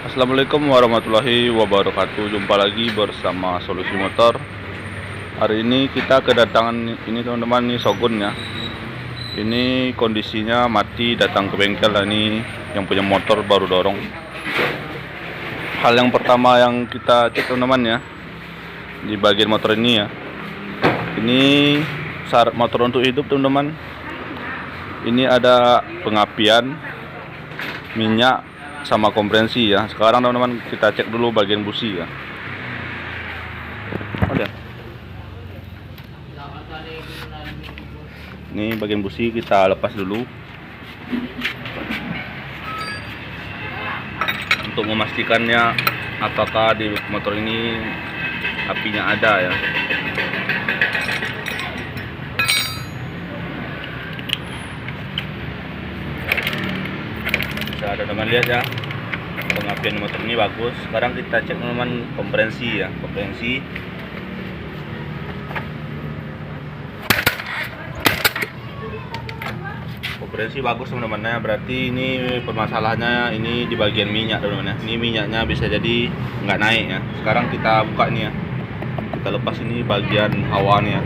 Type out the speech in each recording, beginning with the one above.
Assalamualaikum warahmatullahi wabarakatuh. Jumpa lagi bersama Solusi Motor. Hari ini kita kedatangan ini teman-teman, nih Shogun ya. Ini kondisinya mati, datang ke bengkel. Ini yang punya motor baru dorong. Hal yang pertama yang kita cek teman-teman ya, di bagian motor ini ya. Ini syarat motor untuk hidup teman-teman. Ini ada pengapian, minyak, sama kompresi ya. Sekarang teman-teman kita cek dulu bagian busi ya. Ini bagian busi kita lepas dulu untuk memastikannya apakah di motor ini apinya ada ya. Bisa ada teman lihat ya, pengapian motor ini bagus. Sekarang kita cek teman-teman kompresi ya, kompresi bagus teman-teman ya. Berarti ini permasalahannya ini di bagian minyak teman-teman ya. Ini minyaknya bisa jadi nggak naik ya. Sekarang kita buka ini ya, kita lepas ini bagian hawanya.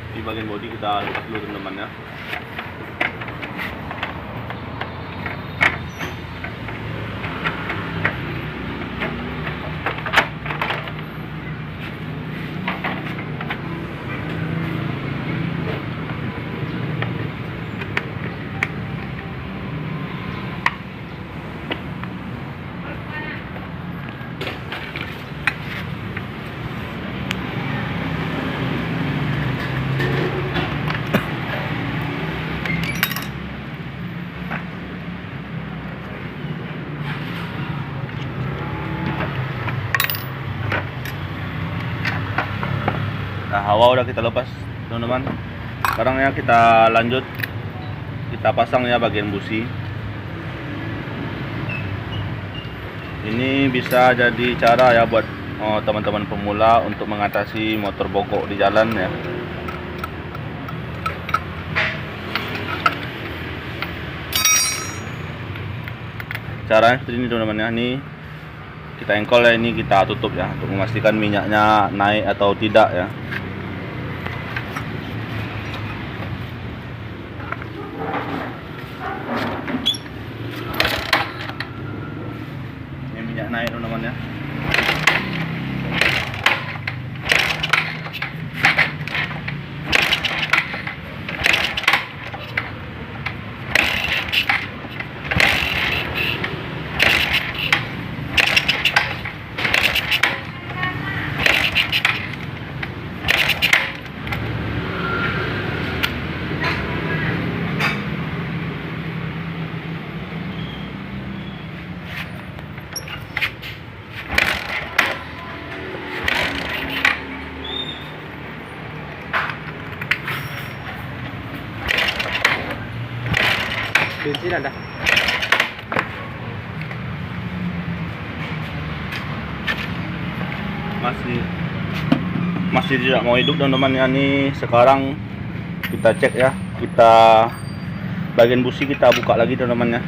Di bagian bodi kita lepas dulu teman-teman ya. Nah, hawa udah kita lepas teman-teman. Sekarang ya kita lanjut, kita pasang ya bagian busi. Ini bisa jadi cara ya buat teman-teman pemula untuk mengatasi motor bongkok di jalan ya. Caranya seperti ini teman-teman ya. Ini kita engkol ya, ini kita tutup ya untuk memastikan minyaknya naik atau tidak ya. Ini minyak naik teman-teman ya. Bensin ada. Masih tidak mau hidup teman-teman ya. Nih sekarang kita cek ya, kita bagian busi kita buka lagi teman-teman ya.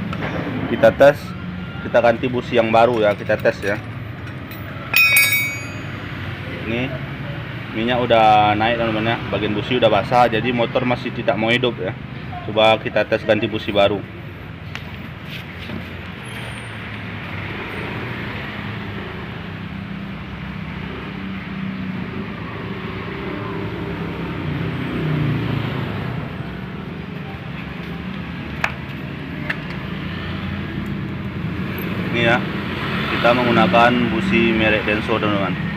Kita tes, kita ganti busi yang baru ya, kita tes ya. Ini minyak udah naik teman-teman ya, bagian busi udah basah, jadi motor masih tidak mau hidup ya. Coba kita tes ganti busi baru. Ini ya, kita menggunakan busi merek Denso teman-teman.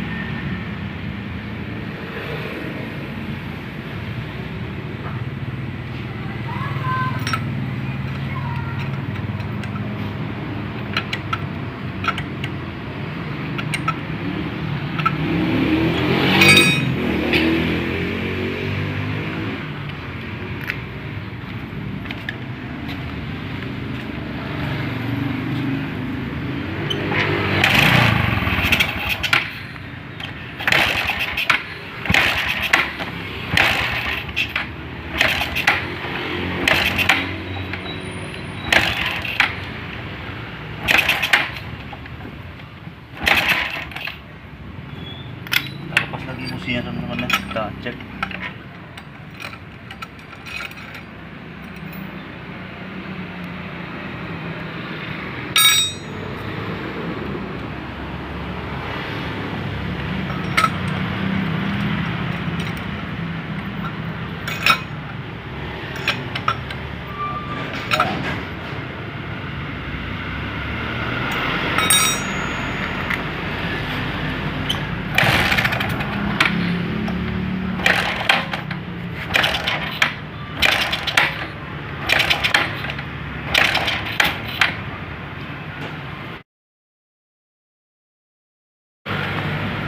businya teman-teman, kita cek.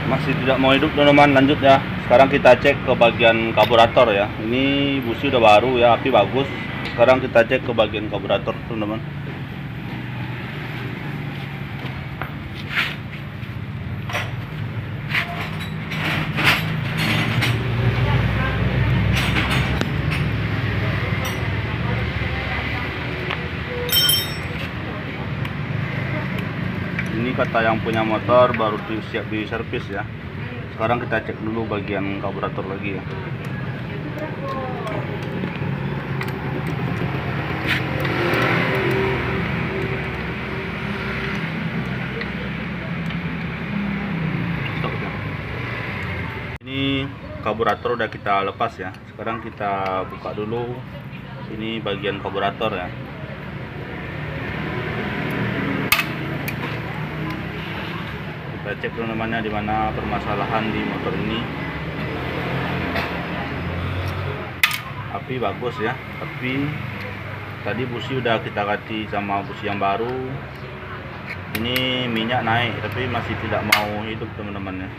Masih tidak mau hidup teman-teman, lanjut ya. Sekarang kita cek ke bagian karburator ya. Ini busi udah baru ya, api bagus. Sekarang kita cek ke bagian karburator teman-teman. Ini kata yang punya motor baru siap di servis ya. Sekarang kita cek dulu bagian karburator lagi ya. Ini karburator udah kita lepas ya. Sekarang kita buka dulu ini bagian karburator ya. Kita cek teman-temannya di mana permasalahan di motor ini. Api bagus ya, tapi tadi busi udah kita ganti sama busi yang baru. Ini minyak naik tapi masih tidak mau hidup teman-temannya.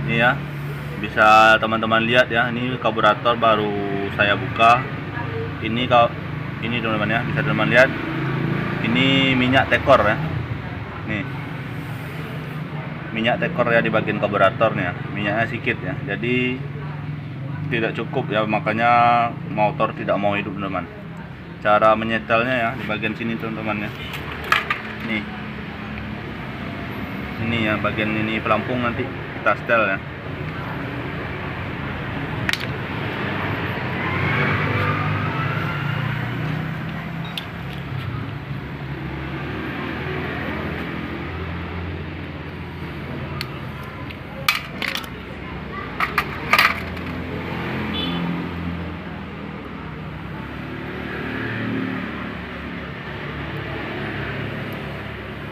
Ini ya, bisa teman-teman lihat ya, ini karburator baru saya buka. Ini teman-teman ya, bisa teman-teman lihat. Ini minyak tekor ya. Nih. Minyak tekor ya di bagian karburatornya. Minyaknya sedikit ya. Jadi tidak cukup ya, makanya motor tidak mau hidup teman-teman. Cara menyetelnya ya di bagian sini teman-teman ya. Nih. Ini ya bagian ini pelampung, nanti kita setel ya.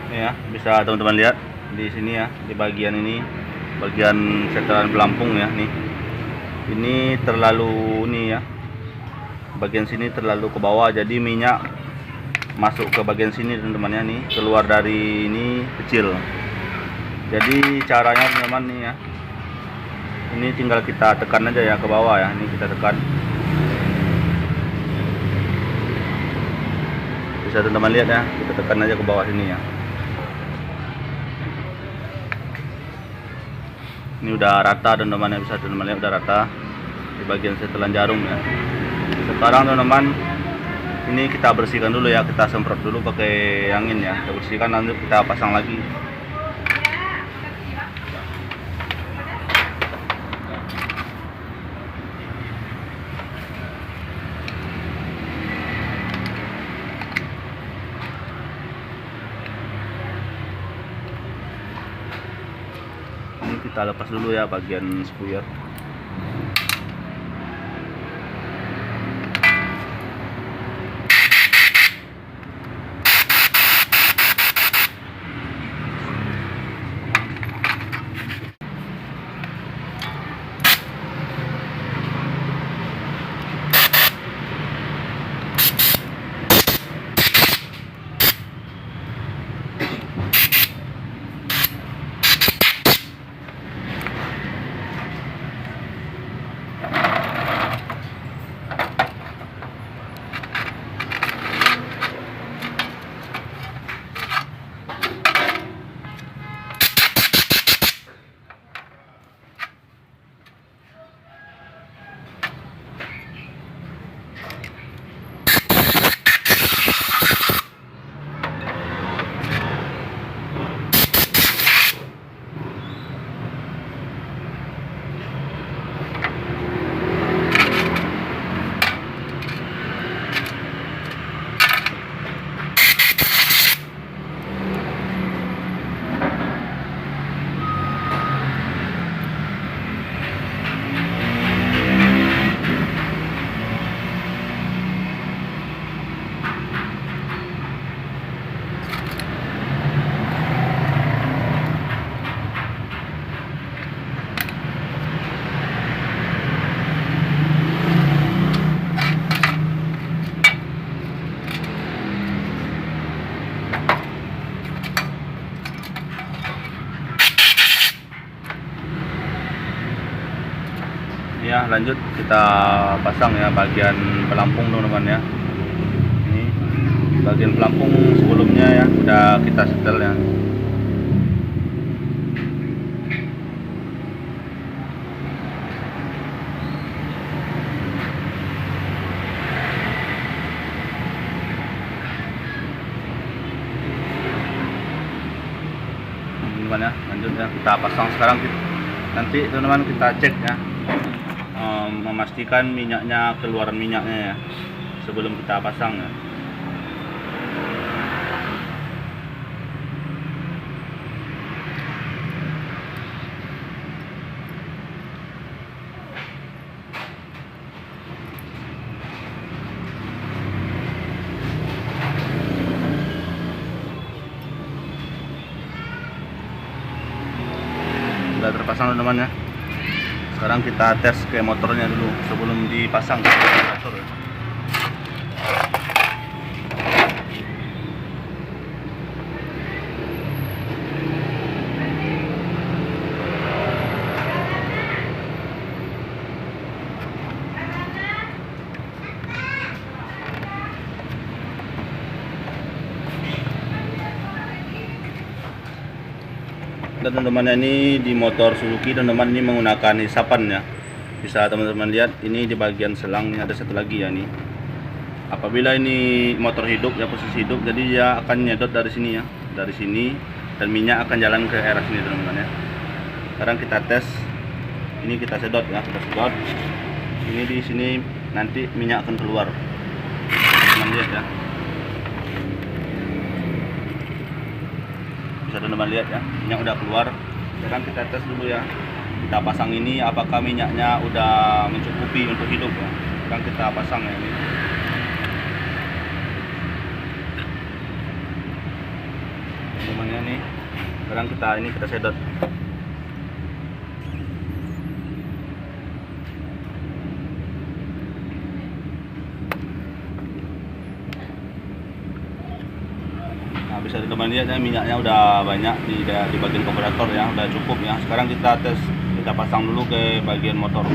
Ini ya, bisa teman-teman lihat di sini ya, di bagian ini, bagian setelan pelampung ya. Nih, ini terlalu ya, bagian sini terlalu ke bawah, jadi minyak masuk ke bagian sini teman-teman ya. Nih keluar dari ini kecil. Jadi caranya teman-teman nih ya, ini tinggal kita tekan aja ya ke bawah ya. Ini kita tekan, bisa teman-teman lihat ya, kita tekan aja ke bawah sini ya. Ini udah rata teman-teman ya, bisa teman-teman lihat udah rata di bagian setelan jarum ya. Sekarang teman-teman, ini kita bersihkan dulu ya, kita semprot dulu pakai angin ya, kita bersihkan, nanti kita pasang lagi. Kita lepas dulu ya bagian spuyer. ya, lanjut kita pasang ya bagian pelampung teman-teman ya. Ini bagian pelampung sebelumnya ya udah kita setel ya. Teman-teman ya, lanjut ya kita pasang sekarang. Nanti teman-teman kita cek ya, memastikan minyaknya, keluaran minyaknya ya sebelum kita pasang ya. Sudah terpasang teman-teman ya. Sekarang kita tes ke motornya dulu sebelum dipasang ke karburator ya. Dan teman-teman ini di motor Suzuki teman-teman ini menggunakan hisapan ya. Bisa teman-teman lihat ini di bagian selang ini ada satu lagi ya nih. Apabila ini motor hidup ya, posisi hidup, jadi dia akan nyedot dari sini ya, dari sini, dan minyak akan jalan ke arah sini teman-teman ya. Sekarang kita tes, ini kita sedot ya, kita sedot. Ini di sini nanti minyak akan keluar. Teman-teman lihat ya. Bisa teman-teman lihat ya, minyak udah keluar. Sekarang kita tes dulu ya, kita pasang ini apakah minyaknya udah mencukupi untuk hidup ya. Sekarang kita pasang ya ini. Teman-teman nih, sekarang kita sedot. Bisa teman-teman lihat ya, minyaknya udah banyak di bagian karburator ya, udah cukup ya. Sekarang kita tes, kita pasang dulu ke bagian motor.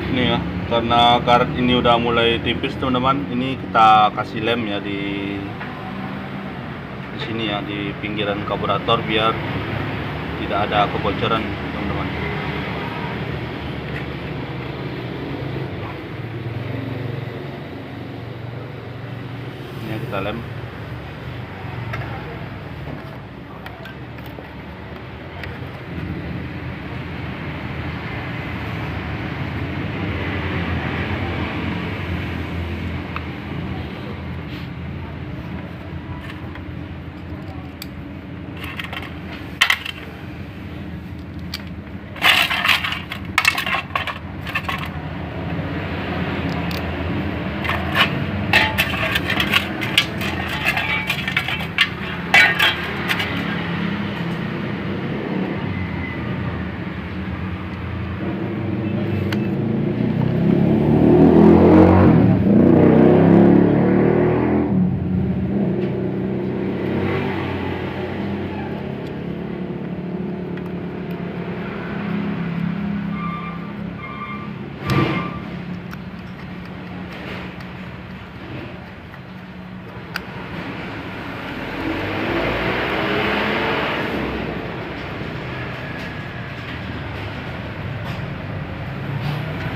Ini ya, karena karet ini udah mulai tipis teman-teman, ini kita kasih lem ya di sini ya, di pinggiran karburator biar tidak ada kebocoran teman-teman. Ini kita lem.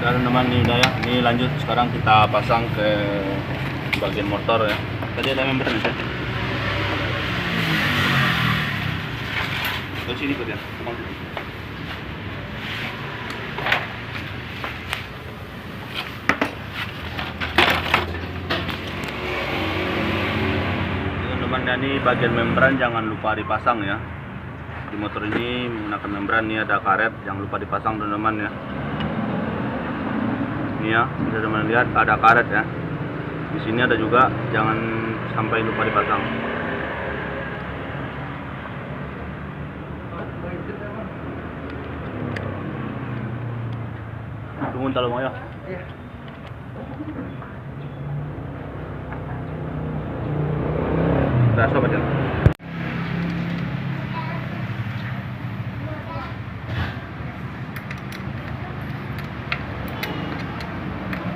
Dan teman-teman ini udah ya, ini lanjut sekarang kita pasang ke bagian motor ya. Tadi ada membernya ya. Ke sini ikut ya. Teman-teman, dan ini bagian membran jangan lupa dipasang ya. Di motor ini menggunakan membran, ini ada karet, jangan lupa dipasang teman-teman ya. Ini ya, bisa teman lihat ada karet ya. Di sini ada juga, jangan sampai lupa dipasang. Tunggu ntar mau ya. Udah sobat ya.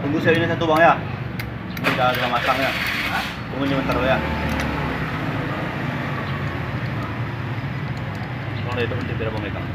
Tunggu saya ini satu bang ya. Udah masang ya. Tunggu ini bentar ya. Kalau itu nanti biar memegang.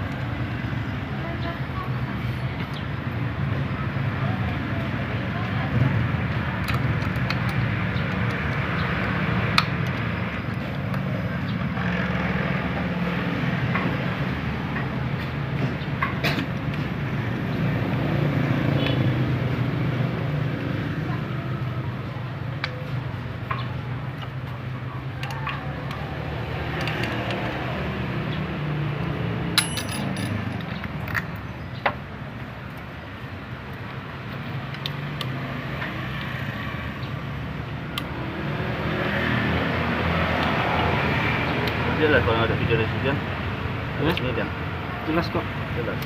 Jelas kalau ada video residen. Jelas ini dan. Jelas kok. Jelas.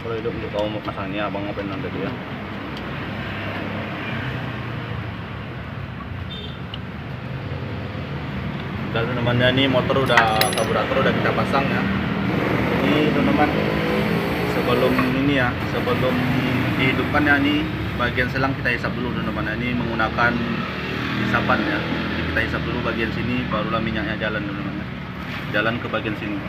Kalau hidup untuk kamu masangnya abang open nanti ya. Dan teman-teman ini motor karburator udah kita pasang ya. Ini teman-teman sebelum dihidupkan ya, ini bagian selang kita hisap dulu teman-teman. Ini menggunakan hisapan ya. Jadi kita hisap dulu bagian sini, barulah minyaknya jalan teman-teman. Jalan ke bagian sini.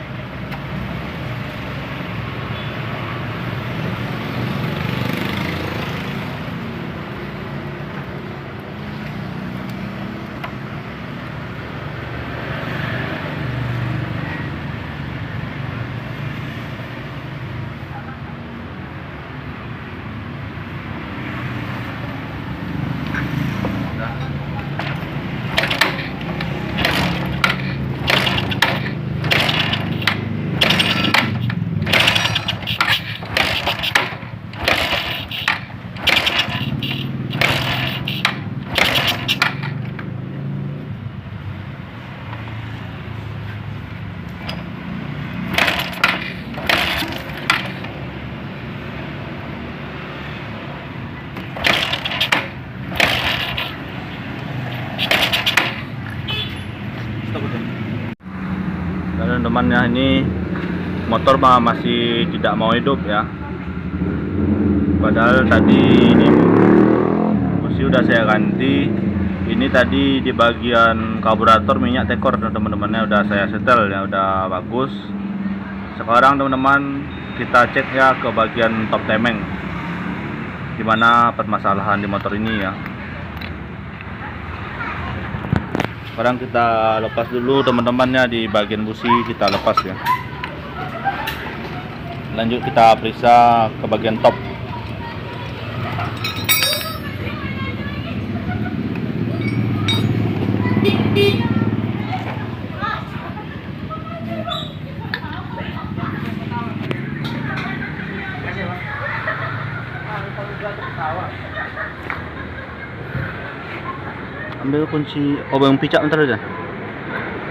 Teman-teman ya, ini motor masih tidak mau hidup ya. Padahal tadi ini busi udah saya ganti. Ini tadi di bagian karburator minyak tekor teman-temannya udah saya setel ya, udah bagus. Sekarang teman-teman kita cek ya ke bagian top temeng, gimana permasalahan di motor ini ya. Sekarang kita lepas dulu teman-temannya, di bagian busi kita lepas ya. Lanjut kita periksa ke bagian top. Ambil kunci obeng picak bentar aja.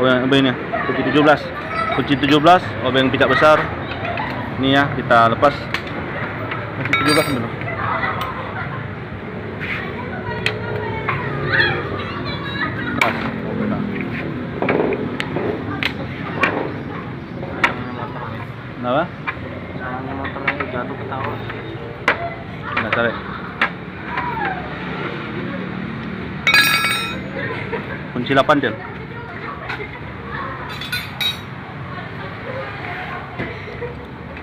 Obeng ini kunci 17. Kunci 17 obeng picak besar. Ini ya, kita lepas. Kunci 17 ambil. Kenapa? Salahnya motor itu jatuh ke tawa. Nah, tarik. Kunci 8 Del.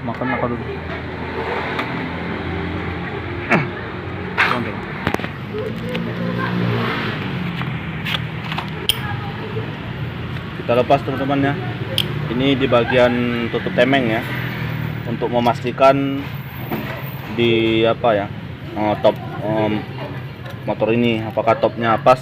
Makan apa dulu? Kita lepas teman-teman ya. Ini di bagian tutup temeng ya, untuk memastikan di apa ya, top motor ini apakah topnya pas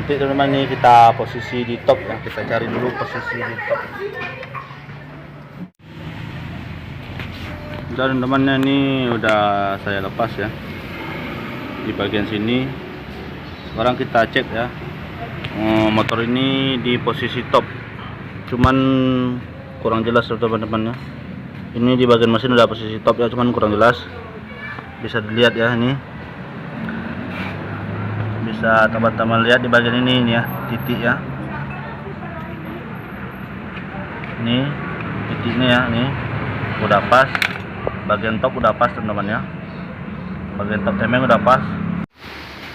nanti teman-teman nih kita posisi di top ya, kita cari dulu posisi di top. Udah teman-temannya ini udah saya lepas ya di bagian sini. Sekarang kita cek ya, motor ini di posisi top, cuman kurang jelas teman-teman ya. Ini di bagian mesin udah posisi top ya, cuman kurang jelas. Bisa dilihat ya, ini bisa teman-teman lihat di bagian ini ya, titik ya, ini titiknya ya, ini udah pas, bagian top udah pas teman-teman ya, bagian top temeng udah pas.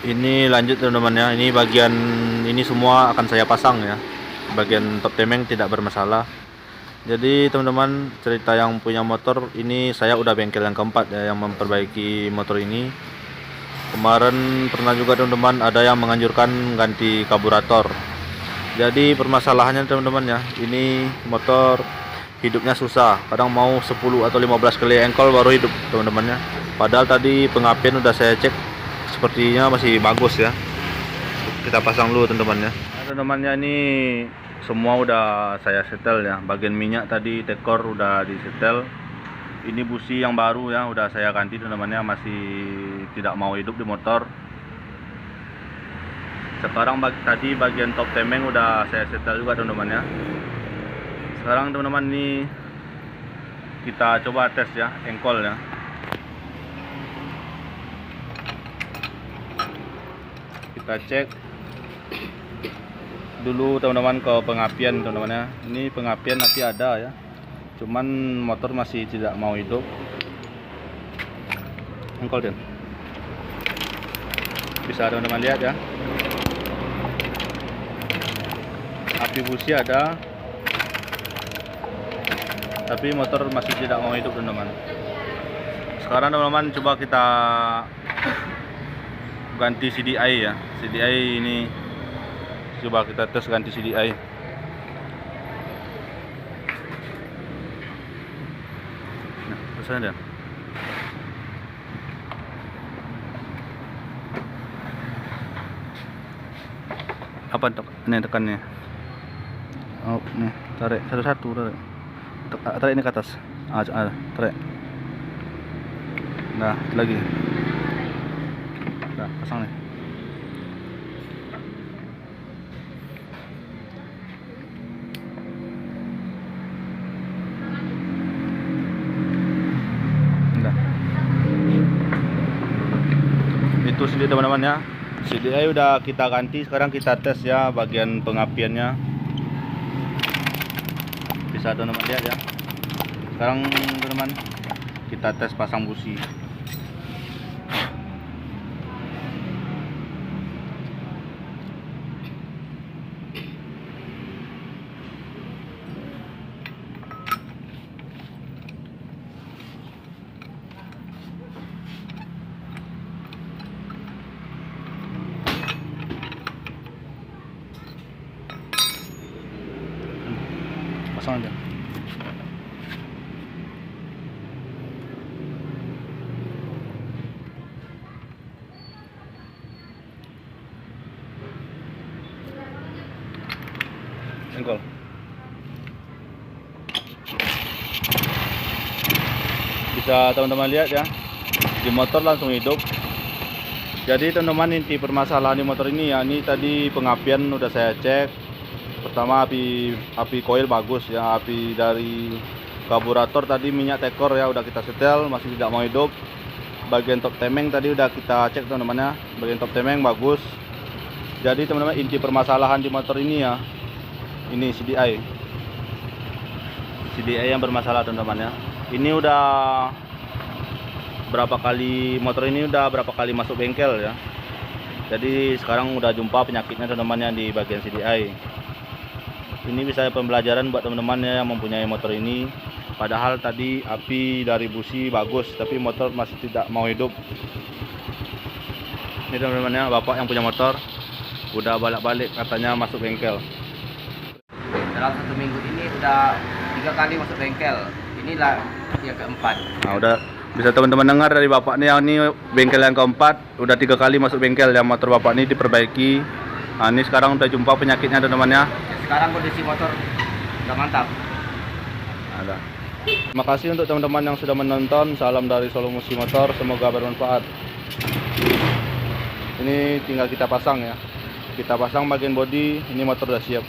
Ini lanjut teman-teman ya, ini bagian ini semua akan saya pasang ya, bagian top temeng tidak bermasalah. Jadi teman-teman, cerita yang punya motor ini, saya udah bengkel yang keempat ya yang memperbaiki motor ini. Kemarin pernah juga teman-teman ada yang menganjurkan ganti karburator. Jadi permasalahannya teman-teman ya, ini motor hidupnya susah, kadang mau 10 atau 15 kali engkol baru hidup teman-teman ya. Padahal tadi pengapian udah saya cek, sepertinya masih bagus ya. Kita pasang dulu teman-teman ya. Teman-temannya ini semua udah saya setel ya, bagian minyak tadi tekor udah disetel. Ini busi yang baru ya, udah saya ganti teman-temannya, masih tidak mau hidup di motor. Sekarang tadi bagian top temeng udah saya setel juga teman-teman ya. Sekarang teman-teman ini kita coba tes ya engkol ya. Kita cek dulu teman-teman ke pengapian teman-teman ya. Ini pengapian nanti ada ya, cuman motor masih tidak mau hidup. Engkol dan bisa teman-teman lihat ya, api busi ada, tapi motor masih tidak mau hidup teman-teman. Sekarang teman-teman coba kita ganti CDI ya, CDI ini coba kita tes ganti CDI. Nah, pesan dia. Apa ini tekannya? Oh, nih, tarik satu-satu, tarik ini ke atas. Tarik. Nah, lagi. Nah, pasang nih. Itu sendiri teman-teman ya, CDI udah kita ganti. Sekarang kita tes ya bagian pengapiannya, bisa teman-teman lihat ya. Sekarang teman-teman kita tes pasang busi. Pasang aja. Engkol. Bisa teman-teman lihat ya, di motor langsung hidup. Jadi teman-teman, inti permasalahan di motor ini ya, ini tadi pengapian udah saya cek. Pertama api koil bagus ya, api dari karburator tadi minyak tekor ya udah kita setel, masih tidak mau hidup. Bagian top temeng tadi udah kita cek teman-teman ya, bagian top temeng bagus. Jadi teman-teman, inti permasalahan di motor ini ya, ini CDI yang bermasalah teman-teman ya. Ini udah berapa kali, motor ini udah berapa kali masuk bengkel ya. Jadi sekarang udah jumpa penyakitnya teman-teman ya di bagian CDI. Ini bisa pembelajaran buat teman-teman yang mempunyai motor ini. Padahal tadi api dari busi bagus, tapi motor masih tidak mau hidup. Ini teman-teman ya, bapak yang punya motor udah balik-balik katanya masuk bengkel. Dalam 1 minggu ini udah 3 kali masuk bengkel. Inilah yang keempat. Nah, udah bisa teman-teman dengar dari bapak nih, yang ini bengkel yang keempat, udah 3 kali masuk bengkel ya motor bapak ini diperbaiki. Nah, ini sekarang udah jumpa penyakitnya teman-teman ya. Sekarang kondisi motor udah mantap. Ada. Terima kasih untuk teman-teman yang sudah menonton. Salam dari Solusi Motor, semoga bermanfaat. Ini tinggal kita pasang ya. Kita pasang bagian bodi, ini motor udah siap.